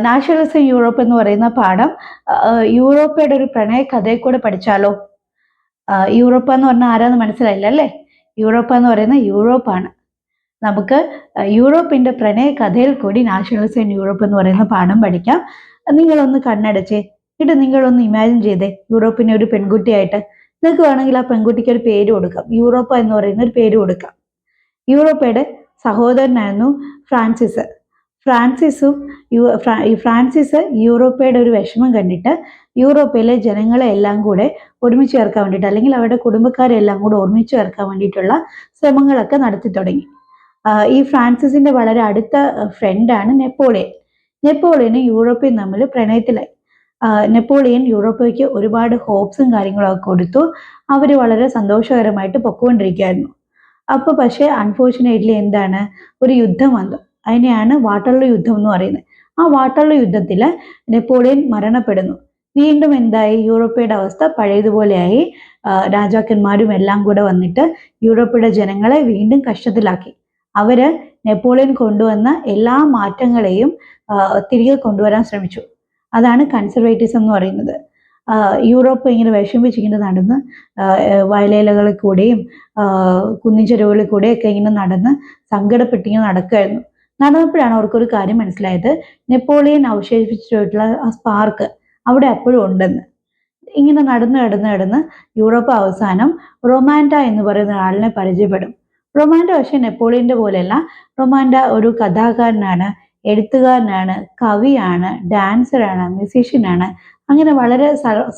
Nationalism Europe എന്ന് പറയുന്ന പാഠം യൂറോപ്പയുടെ ഒരു പ്രണയ കഥയെ കൂടെ പഠിച്ചാലോ? യൂറോപ്പ് എന്ന് പറഞ്ഞാൽ ആരാന്ന് മനസ്സിലായില്ല അല്ലേ? യൂറോപ്പ് എന്ന് പറയുന്ന യൂറോപ്പാണ്. നമുക്ക് യൂറോപ്പിന്റെ പ്രണയ കഥയിൽ കൂടി നാഷണലിസം യൂറോപ്പ് എന്ന് പറയുന്ന പാഠം പഠിക്കാം. നിങ്ങളൊന്ന് കണ്ണടച്ചേ, എന്നിട്ട് നിങ്ങളൊന്ന് ഇമാജിൻ ചെയ്തേ യൂറോപ്പിനെ ഒരു പെൺകുട്ടിയായിട്ട്. നിങ്ങൾക്ക് വേണമെങ്കിൽ ആ പെൺകുട്ടിക്ക് ഒരു പേര് കൊടുക്കാം, യൂറോപ്പ എന്ന് പറയുന്ന ഒരു പേര് കൊടുക്കാം. യൂറോപ്പയുടെ സഹോദരനായിരുന്നു ഫ്രാൻസിസ്. ഫ്രാൻസിസ് യൂറോപ്പയുടെ ഒരു വിഷമം കണ്ടിട്ട് യൂറോപ്പിലെ ജനങ്ങളെ എല്ലാം കൂടെ ഒരുമിച്ച് ചേർക്കാൻ വേണ്ടിയിട്ട്, അല്ലെങ്കിൽ അവരുടെ കുടുംബക്കാരെ എല്ലാം കൂടെ ഒരുമിച്ച് ചേർക്കാൻ വേണ്ടിയിട്ടുള്ള ശ്രമങ്ങളൊക്കെ നടത്തി തുടങ്ങി. ഈ ഫ്രാൻസിസിന്റെ വളരെ അടുത്ത ഫ്രണ്ടാണ് നെപ്പോളിയൻ. നെപ്പോളിയനും യൂറോപ്യൻ തമ്മിൽ പ്രണയത്തിലായി. നെപ്പോളിയൻ യൂറോപ്പയ്ക്ക് ഒരുപാട് ഹോപ്സും കാര്യങ്ങളൊക്കെ കൊടുത്തു. അവർ വളരെ സന്തോഷകരമായിട്ട് പൊക്കോണ്ടിരിക്കുകയായിരുന്നു. അപ്പോൾ പക്ഷേ അൺഫോർച്ചുനേറ്റ്ലി എന്താണ്, ഒരു യുദ്ധം വന്നു. അതിനെയാണ് വാട്ടർലൂ യുദ്ധം എന്ന് പറയുന്നത്. ആ വാട്ടർലൂ യുദ്ധത്തിൽ നെപ്പോളിയൻ മരണപ്പെടുന്നു. വീണ്ടും എന്തായി, യൂറോപ്പയുടെ അവസ്ഥ പഴയതുപോലെയായി. രാജാക്കന്മാരും എല്ലാം കൂടെ വന്നിട്ട് യൂറോപ്പയുടെ ജനങ്ങളെ വീണ്ടും കഷ്ടത്തിലാക്കി. അവര് നെപ്പോളിയൻ കൊണ്ടുവന്ന എല്ലാ മാറ്റങ്ങളെയും തിരികെ കൊണ്ടുവരാൻ ശ്രമിച്ചു. അതാണ് കൺസർവേറ്റിസം എന്ന് പറയുന്നത്. യൂറോപ്പ് ഇങ്ങനെ വിഷമിച്ചിങ്ങനെ നടന്ന് വയലേലകളിൽ കൂടെയും കുന്നിൻ ചെരുവുകളിൽ കൂടെയൊക്കെ ഇങ്ങനെ നടന്ന് സങ്കടപ്പെട്ടിങ്ങനെ നടക്കുമായിരുന്നു. നടന്നപ്പോഴാണ് അവർക്കൊരു കാര്യം മനസ്സിലായത്, നെപ്പോളിയൻ അവശേഷിപ്പിച്ചിട്ടുള്ള ആ സ്പാർക്ക് അവിടെ അപ്പോഴും ഉണ്ടെന്ന്. ഇങ്ങനെ നടന്ന് യൂറോപ്പ് അവസാനം റൊമാൻഡ എന്ന് പറയുന്ന ഒരാളിനെ പരിചയപ്പെടും. റൊമാൻഡ പക്ഷേ നെപ്പോളിയന്റെ പോലെയല്ല. റൊമാൻഡ ഒരു കഥാകാരനാണ്, എഴുത്തുകാരനാണ്, കവിയാണ്, ഡാൻസറാണ്, മ്യൂസീഷ്യനാണ്. അങ്ങനെ വളരെ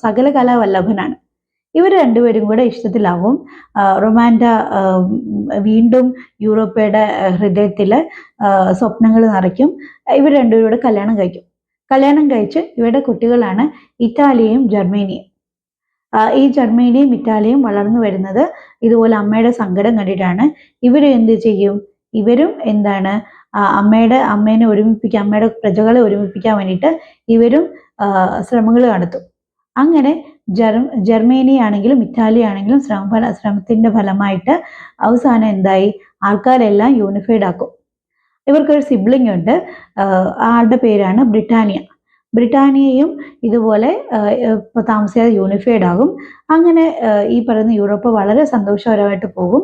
സകല കലാവല്ലഭനാണ്. ഇവർ രണ്ടുപേരും കൂടെ ഇഷ്ടത്തിലാവും. റൊമാൻഡ വീണ്ടും യൂറോപ്പയുടെ ഹൃദയത്തിൽ സ്വപ്നങ്ങൾ നിറയ്ക്കും. ഇവർ രണ്ടുപേരും കൂടെ കല്യാണം കഴിക്കും. കല്യാണം കഴിച്ച് ഇവരുടെ കുട്ടികളാണ് ഇറ്റാലിയയും ജർമ്മനിയും. ഈ ജർമ്മനിയും ഇറ്റാലിയയും വളർന്നു വരുന്നത് ഇതുപോലെ അമ്മയുടെ സങ്കടം കണ്ടിട്ടാണ്. ഇവരും എന്ത് ചെയ്യും, ഇവരും എന്താണ് അമ്മേനെ ഒരുമിപ്പിക്കാൻ, അമ്മയുടെ പ്രജകളെ ഒരുമിപ്പിക്കാൻ വേണ്ടിയിട്ട് ഇവരും ശ്രമങ്ങൾ നടത്തും. അങ്ങനെ ജർമ്മനി ആണെങ്കിലും ഇറ്റാലി ആണെങ്കിലും ശ്രമത്തിന്റെ ഫലമായിട്ട് അവസാനം എന്തായി, ആൾക്കാരെല്ലാം യൂണിഫൈഡ് ആക്കും. ഇവർക്കൊരു സിബ്ലിംഗ് ഉണ്ട്. ആളുടെ പേരാണ് ബ്രിട്ടാനിയ. ബ്രിട്ടാനിയയും ഇതുപോലെ താമസിയാതെ യൂണിഫൈഡ് ആകും. അങ്ങനെ ഈ പറയുന്ന യൂറോപ്പ് വളരെ സന്തോഷകരമായിട്ട് പോകും.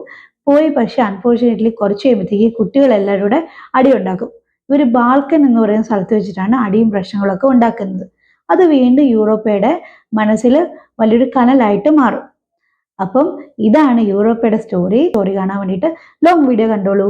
പക്ഷേ അൺഫോർച്ചുനേറ്റ്ലി കുറച്ച് കഴിയുമ്പോഴത്തേക്ക് കുട്ടികളെല്ലാവരും കൂടെ അടിയുണ്ടാക്കും. ഇവർ ബാൽക്കൻ എന്ന് പറയുന്ന സ്ഥലത്ത് വെച്ചിട്ടാണ് അടിയും പ്രശ്നങ്ങളൊക്കെ ഉണ്ടാക്കുന്നത്. അത് വീണ്ടും യൂറോപ്പയുടെ മനസ്സിൽ വലിയൊരു കനലായിട്ട് മാറും. അപ്പം ഇതാണ് യൂറോപ്പയുടെ സ്റ്റോറി കാണാൻ വേണ്ടിയിട്ട് ലോങ് വീഡിയോ കണ്ടോളൂ.